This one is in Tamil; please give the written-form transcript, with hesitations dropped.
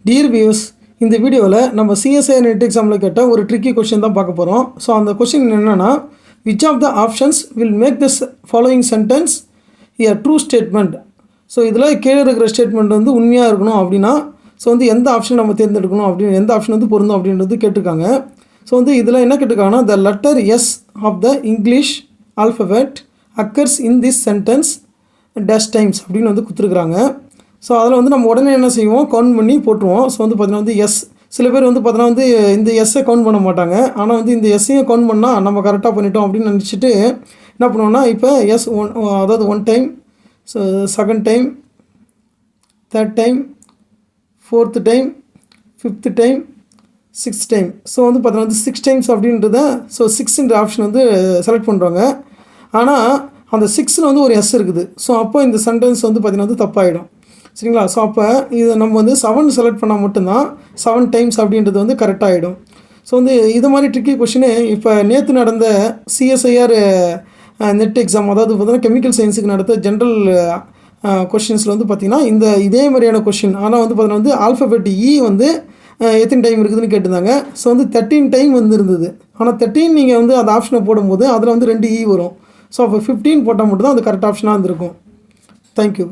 டியர் வியூஸ், இந்த வீடியோவில் நம்ம சிஎஸ்ஐ நெட் எக்ஸாமில் கேட்ட ஒரு ட்ரிக்கி கொஷின் தான் பார்க்க போகிறோம். ஸோ அந்த கொஷின் என்னென்னா, which of the options will make this following sentence a true statement. So இதில் கீழே இருக்கிற ஸ்டேட்மெண்ட் வந்து உண்மையாக இருக்கணும் அப்படின்னா ஸோ வந்து எந்த ஆப்ஷன் நம்ம தேர்ந்தெடுக்கணும் அப்படின்னு, எந்த ஆப்ஷன் வந்து பொருந்தும் அப்படின்றது கேட்டிருக்காங்க. ஸோ வந்து இதில் என்ன கேட்டிருக்காங்கன்னா, the letter S of the English alphabet occurs in this sentence dash times அப்படின்னு வந்து கொடுத்துருக்குறாங்க. ஸோ அதில் வந்து நம்ம உடனே என்ன செய்வோம், கவுண்ட் பண்ணி போட்டுருவோம். ஸோ வந்து பார்த்தீங்கன்னா வந்து எஸ், சில பேர் வந்து பார்த்தீங்கன்னா வந்து இந்த எஸ்ஸை கவுண்ட் பண்ண மாட்டாங்க. ஆனால் வந்து இந்த எஸ்ஸையும் கவுண்ட் பண்ணால் நம்ம கரெக்டாக பண்ணிட்டோம் அப்படின்னு நினச்சிட்டு என்ன பண்ணுவோம்னா, இப்போ எஸ் ஒன், அதாவது 1 time, so 2nd time, 3rd time, 4th time, 5th time, 6th time. So வந்து பார்த்தீங்கன்னா வந்து 6 டைம்ஸ் அப்படின்றத ஸோ 6ன்ற ஆப்ஷன் வந்து செலக்ட் பண்ணுறாங்க. ஆனால் அந்த 6ல் வந்து ஒரு எஸ் இருக்குது. ஸோ அப்போ இந்த சென்டென்ஸ் வந்து பார்த்தீங்கன்னா வந்து தப்பாகிடும். சரிங்களா? ஸோ அப்போ இதை நம்ம வந்து 7 செலக்ட் பண்ணால் மட்டும்தான் 7 டைம்ஸ் அப்படின்றது வந்து கரெக்டாக ஆகிடும். ஸோ வந்து இது மாதிரி ட்ரிக்கி கொஷினு இப்போ நேற்று நடந்த சிஎஸ்ஐஆர் நெட் எக்ஸாம், அதாவது பார்த்தீங்கன்னா கெமிக்கல் சயின்ஸுக்கு நடந்த ஜென்ரல் கொஷின்ஸில் வந்து பார்த்திங்கன்னா இதே மாதிரியான கொஷின். ஆனால் வந்து பார்த்தீங்கன்னா வந்து ஆல்ஃபபெட் இ வந்து எத்தனை டைம் இருக்குதுன்னு கேட்டிருந்தாங்க. ஸோ வந்து 13 டைம் வந்து இருந்தது. ஆனால் 13 நீங்கள் வந்து அந்த ஆப்ஷனை போடும்போது அதில் வந்து 2 இ வரும். ஸோ அப்போ 15 போட்டால் மட்டும்தான் அது கரெக்ட் ஆப்ஷனாக இருந்திருக்கும். தேங்க்யூ.